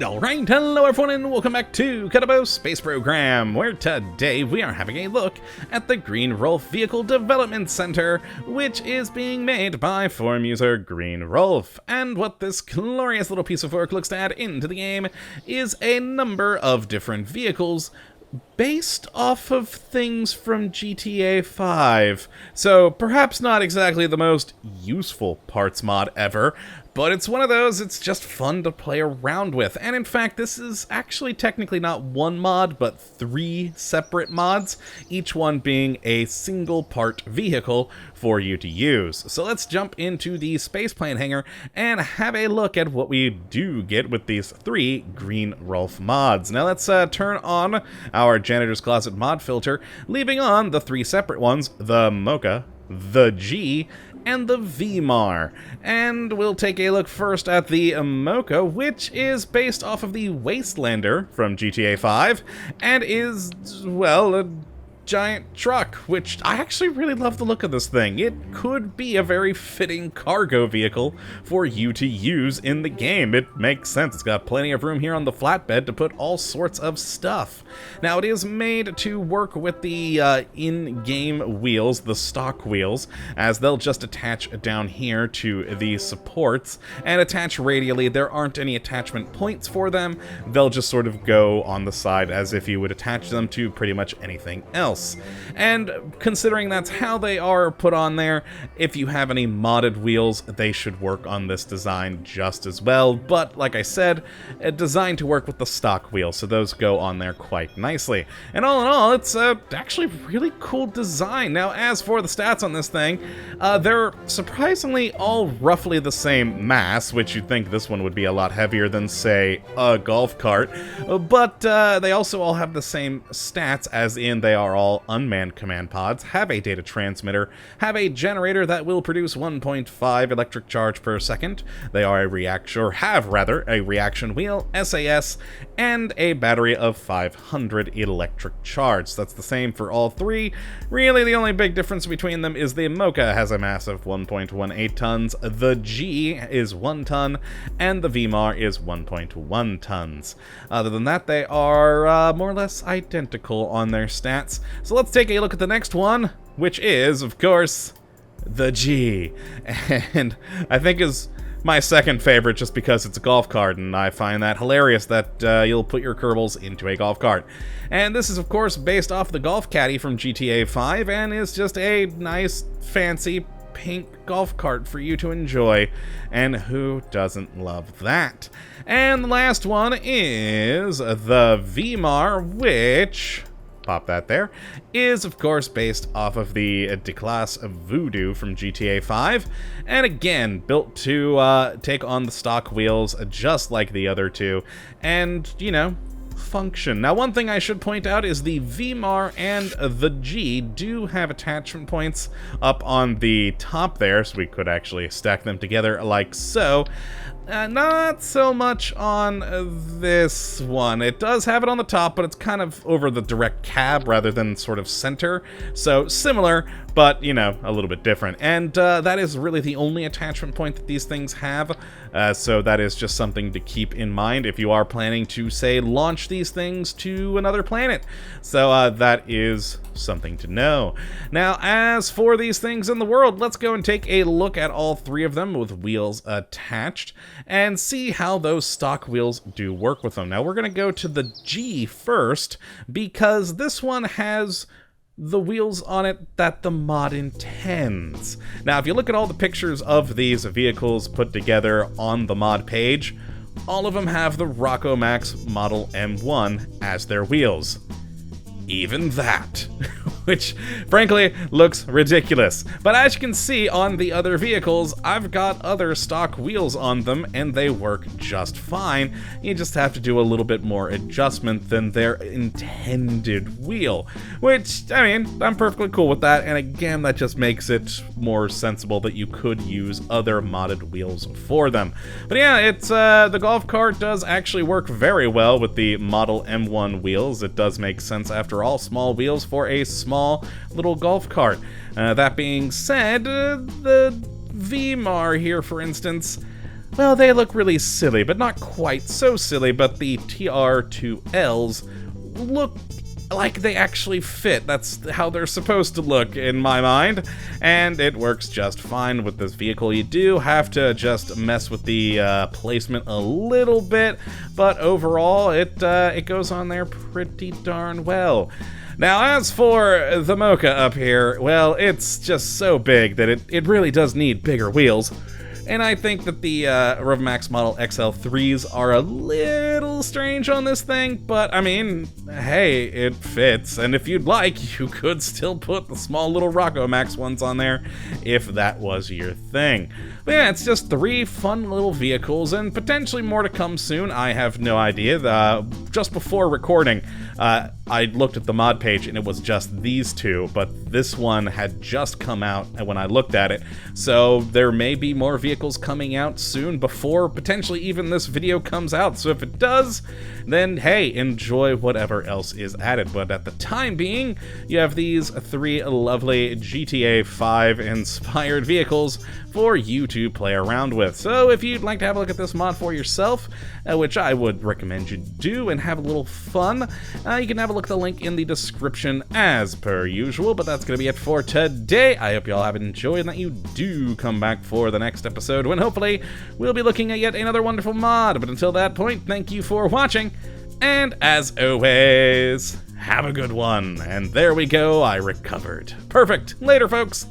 Alright, hello everyone and welcome back to Kottabos Space Program, where today we are having a look at the Green Rolf Vehicle Development Center, which is being made by forum user Green Rolf. And what this glorious little piece of work looks to add into the game is a number of different vehicles based off of things from GTA 5. So perhaps not exactly the most useful parts mod ever, but it's one of those it's just fun to play around with. And in fact, this is actually technically not one mod, but 3 separate mods, each one being a single part vehicle for you to use. So let's jump into the spaceplane hangar and have a look at what we do get with these 3 Green Rolf mods. Now let's turn on our Janitor's Closet mod filter, leaving on the 3 separate ones, the Mocha, the G, and the VMAR. And we'll take a look first at the Mocha, which is based off of the Wastelander from GTA 5, and is, well, a giant truck, which I actually really love the look of this thing. It could be a very fitting cargo vehicle for you to use in the game. It makes sense. It's got plenty of room here on the flatbed to put all sorts of stuff. Now, it is made to work with the in-game wheels, the stock wheels, as they'll just attach down here to the supports and attach radially. There aren't any attachment points for them. They'll just sort of go on the side as if you would attach them to pretty much anything else. And considering that's how they are put on there, if you have any modded wheels, they should work on this design just as well. But like I said, designed to work with the stock wheels, so those go on there quite nicely. And all in all, it's actually really cool design. Now, as for the stats on this thing, they're surprisingly all roughly the same mass, which you'd think this one would be a lot heavier than, say, a golf cart. But they also all have the same stats, as in they are all unmanned command pods, have a data transmitter, have a generator that will produce 1.5 electric charge per second. They are a a reaction wheel, SAS, and a battery of 500 electric charge. That's the same for all 3. Really, the only big difference between them is the Mocha has a mass of 1.18 tons, the G is 1 ton, and the VMAR is 1.1 tons. Other than that, they are more or less identical on their stats. So let's take a look at the next one, which is, of course, the G. And I think is my second favorite just because it's a golf cart, and I find that hilarious that you'll put your Kerbals into a golf cart. And this is, of course, based off the Golf Caddy from GTA 5, and is just a nice, fancy, pink golf cart for you to enjoy, and who doesn't love that? And the last one is the VMAR, which, pop that there, is of course based off of the Declasse Voodoo from GTA 5, and again built to take on the stock wheels just like the other 2, and, you know, function. Now, one thing I should point out is the VMAR and the G do have attachment points up on the top there, so we could actually stack them together like so. Not so much on this one. It does have it on the top, but it's kind of over the direct cab rather than sort of center. So similar, but, you know, a little bit different. And that is really the only attachment point that these things have. So that is just something to keep in mind if you are planning to, say, launch these things to another planet. So that is something to know. Now, as for these things in the world, let's go and take a look at all 3 of them with wheels attached and see how those stock wheels do work with them. Now, we're going to go to the G first because this one has the wheels on it that the mod intends. Now, if you look at all the pictures of these vehicles put together on the mod page, all of them have the Rocco Max Model M1 as their wheels. Even that, which frankly looks ridiculous. But as you can see on the other vehicles, I've got other stock wheels on them and they work just fine. You just have to do a little bit more adjustment than their intended wheel, which, I mean, I'm perfectly cool with that. And again, that just makes it more sensible that you could use other modded wheels for them. But yeah, it's the golf cart does actually work very well with the Model M1 wheels. It does make sense after all, small wheels for a small little golf cart. That being said, the VMAR here, for instance, well, they look really silly, but not quite so silly, but the TR2Ls look like they actually fit. That's how they're supposed to look in my mind, and it works just fine with this vehicle. You do have to just mess with the placement a little bit, but overall it goes on there pretty darn well. Now, as for the Mocha up here, well, it's just so big that it really does need bigger wheels. And I think that the Revmax Model XL3s are a little strange on this thing, but I mean, hey, it fits. And if you'd like, you could still put the small little Rocco Max ones on there if that was your thing. But yeah, it's just 3 fun little vehicles, and potentially more to come soon. I have no idea. Just before recording, I looked at the mod page and it was just these 2, but this one had just come out when I looked at it. So there may be more vehicles coming out soon before potentially even this video comes out. So if it does, then hey, enjoy whatever else is added. But at the time being, you have these 3 lovely GTA 5 inspired vehicles for you to play around with. So if you'd like to have a look at this mod for yourself, which I would recommend you do and have a little fun, you can have a look at the link in the description as per usual. But that's going to be it for today. I hope you all have enjoyed and that you do come back for the next episode when hopefully we'll be looking at yet another wonderful mod. But until that point, thank you for watching, and as always, have a good one. And there we go, I recovered. Perfect. Later, folks.